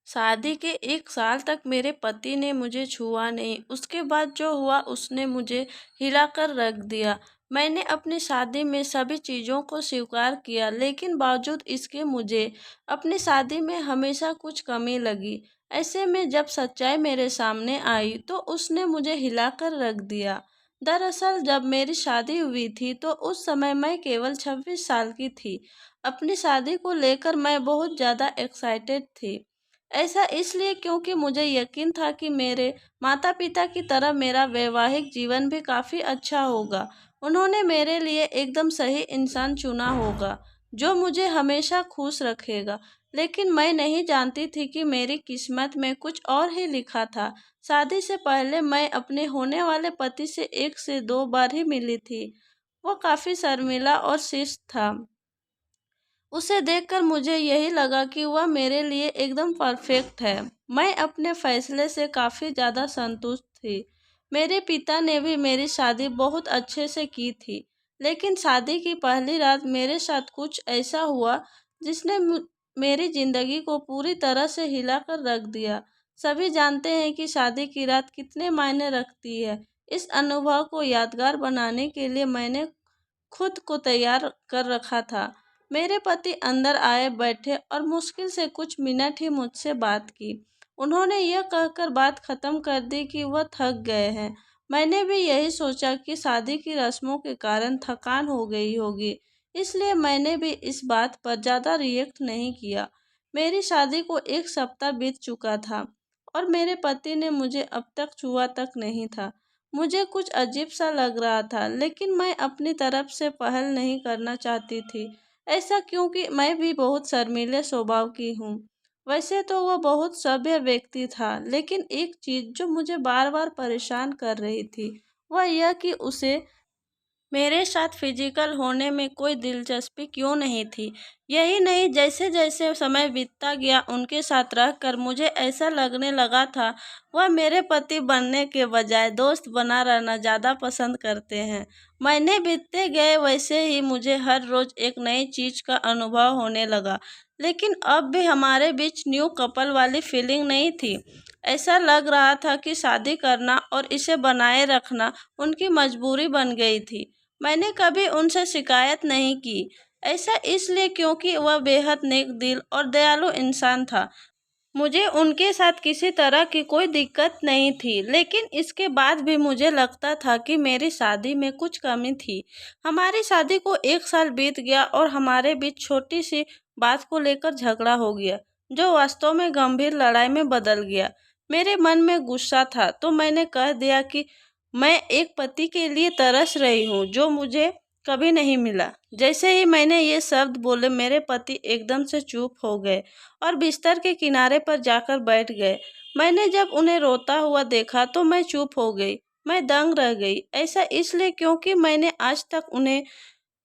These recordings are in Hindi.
शादी के 1 साल तक मेरे पति ने मुझे छुआ नहीं। उसके बाद जो हुआ उसने मुझे हिलाकर रख दिया। मैंने अपनी शादी में सभी चीज़ों को स्वीकार किया, लेकिन बावजूद इसके मुझे अपनी शादी में हमेशा कुछ कमी लगी। ऐसे में जब सच्चाई मेरे सामने आई तो उसने मुझे हिलाकर रख दिया। दरअसल जब मेरी शादी हुई थी तो उस समय मैं केवल 26 साल की थी। अपनी शादी को लेकर मैं बहुत ज़्यादा एक्साइटेड थी। ऐसा इसलिए क्योंकि मुझे यकीन था कि मेरे माता-पिता की तरह मेरा वैवाहिक जीवन भी काफ़ी अच्छा होगा। उन्होंने मेरे लिए एकदम सही इंसान चुना होगा, जो मुझे हमेशा खुश रखेगा। लेकिन मैं नहीं जानती थी कि मेरी किस्मत में कुछ और ही लिखा था। शादी से पहले मैं अपने होने वाले पति से 1 से 2 बार ही मिली थी। वो काफ़ी शर्मीला और शिष्ट था। उसे देखकर मुझे यही लगा कि वह मेरे लिए एकदम परफेक्ट है। मैं अपने फैसले से काफ़ी ज़्यादा संतुष्ट थी। मेरे पिता ने भी मेरी शादी बहुत अच्छे से की थी, लेकिन शादी की पहली रात मेरे साथ कुछ ऐसा हुआ जिसने मेरी ज़िंदगी को पूरी तरह से हिलाकर रख दिया। सभी जानते हैं कि शादी की रात कितने मायने रखती है। इस अनुभव को यादगार बनाने के लिए मैंने खुद को तैयार कर रखा था। मेरे पति अंदर आए बैठे और मुश्किल से कुछ मिनट ही मुझसे बात की। उन्होंने यह कहकर बात खत्म कर दी कि वह थक गए हैं। मैंने भी यही सोचा कि शादी की रस्मों के कारण थकान हो गई होगी, इसलिए मैंने भी इस बात पर ज़्यादा रिएक्ट नहीं किया। मेरी शादी को 1 सप्ताह बीत चुका था और मेरे पति ने मुझे अब तक छुआ तक नहीं था। मुझे कुछ अजीब सा लग रहा था, लेकिन मैं अपनी तरफ से पहल नहीं करना चाहती थी। ऐसा क्योंकि मैं भी बहुत शर्मीले स्वभाव की हूँ। वैसे तो वह बहुत सभ्य व्यक्ति था, लेकिन एक चीज़ जो मुझे बार-बार परेशान कर रही थी, वह यह कि उसे मेरे साथ फिजिकल होने में कोई दिलचस्पी क्यों नहीं थी। यही नहीं, जैसे जैसे समय बीतता गया उनके साथ रहकर मुझे ऐसा लगने लगा था वह मेरे पति बनने के बजाय दोस्त बना रहना ज़्यादा पसंद करते हैं। महीने बीतते गए, वैसे ही मुझे हर रोज़ एक नई चीज़ का अनुभव होने लगा, लेकिन अब भी हमारे बीच न्यू कपल वाली फीलिंग नहीं थी। ऐसा लग रहा था कि शादी करना और इसे बनाए रखना उनकी मजबूरी बन गई थी। मैंने कभी उनसे शिकायत नहीं की। ऐसा इसलिए क्योंकि वह बेहद नेक दिल और दयालु इंसान था। मुझे उनके साथ किसी तरह की कोई दिक्कत नहीं थी, लेकिन इसके बाद भी मुझे लगता था कि मेरी शादी में कुछ कमी थी। हमारी शादी को 1 साल बीत गया और हमारे बीच छोटी सी बात को लेकर झगड़ा हो गया, जो वास्तव में गंभीर लड़ाई में बदल गया। मेरे मन में गुस्सा था तो मैंने कह दिया कि मैं एक पति के लिए तरस रही हूँ जो मुझे कभी नहीं मिला। जैसे ही मैंने ये शब्द बोले, मेरे पति एकदम से चुप हो गए और बिस्तर के किनारे पर जाकर बैठ गए। मैंने जब उन्हें रोता हुआ देखा तो मैं चुप हो गई। मैं दंग रह गई। ऐसा इसलिए क्योंकि मैंने आज तक उन्हें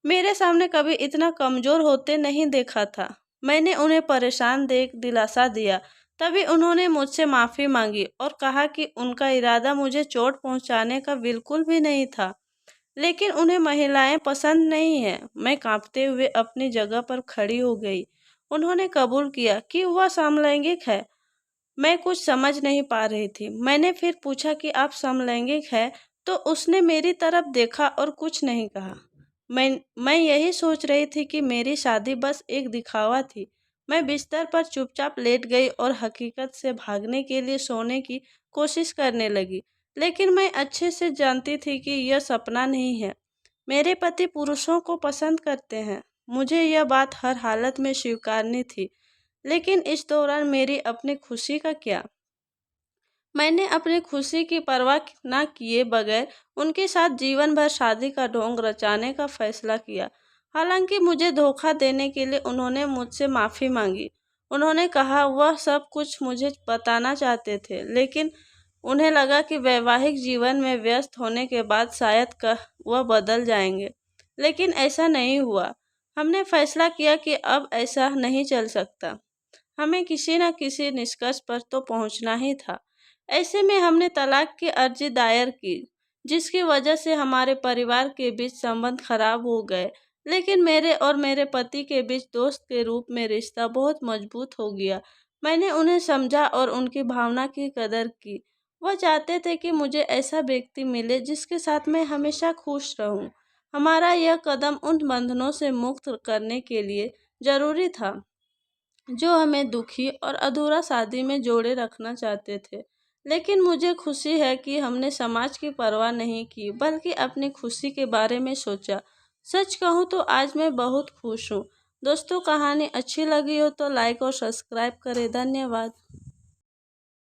मेरे सामने कभी इतना कमज़ोर होते नहीं देखा था। मैंने उन्हें परेशान देख दिलासा दिया। तभी उन्होंने मुझसे माफ़ी मांगी और कहा कि उनका इरादा मुझे चोट पहुंचाने का बिल्कुल भी नहीं था, लेकिन उन्हें महिलाएं पसंद नहीं हैं। मैं कांपते हुए अपनी जगह पर खड़ी हो गई। उन्होंने कबूल किया कि वह समलैंगिक है। मैं कुछ समझ नहीं पा रही थी। मैंने फिर पूछा कि आप समलैंगिक हैं? तो उसने मेरी तरफ देखा और कुछ नहीं कहा। मैं यही सोच रही थी कि मेरी शादी बस एक दिखावा थी। मैं बिस्तर पर चुपचाप लेट गई और हकीकत से भागने के लिए सोने की कोशिश करने लगी। लेकिन मैं अच्छे से जानती थी कि यह सपना नहीं है। मेरे पति पुरुषों को पसंद करते हैं। मुझे यह बात हर हालत में स्वीकारनी थी। लेकिन इस दौरान मेरी अपनी खुशी का क्या? मैंने अपनी खुशी की परवाह न किए बगैर उनके साथ जीवन भर शादी का ढोंग रचाने का फैसला किया। हालांकि मुझे धोखा देने के लिए उन्होंने मुझसे माफ़ी मांगी। उन्होंने कहा वह सब कुछ मुझे बताना चाहते थे, लेकिन उन्हें लगा कि वैवाहिक जीवन में व्यस्त होने के बाद शायद वह बदल जाएंगे। लेकिन ऐसा नहीं हुआ। हमने फैसला किया कि अब ऐसा नहीं चल सकता। हमें किसी न किसी निष्कर्ष पर तो पहुंचना ही था। ऐसे में हमने तलाक की अर्जी दायर की, जिसकी वजह से हमारे परिवार के बीच संबंध खराब हो गए। लेकिन मेरे और मेरे पति के बीच दोस्त के रूप में रिश्ता बहुत मजबूत हो गया। मैंने उन्हें समझा और उनकी भावना की कदर की। वह चाहते थे कि मुझे ऐसा व्यक्ति मिले जिसके साथ मैं हमेशा खुश रहूं। हमारा यह कदम उन बंधनों से मुक्त करने के लिए जरूरी था जो हमें दुखी और अधूरा शादी में जोड़े रखना चाहते थे। लेकिन मुझे खुशी है कि हमने समाज की परवाह नहीं की, बल्कि अपनी खुशी के बारे में सोचा। सच कहूँ तो आज मैं बहुत खुश हूँ। दोस्तों, कहानी अच्छी लगी हो तो लाइक और सब्सक्राइब करें। धन्यवाद।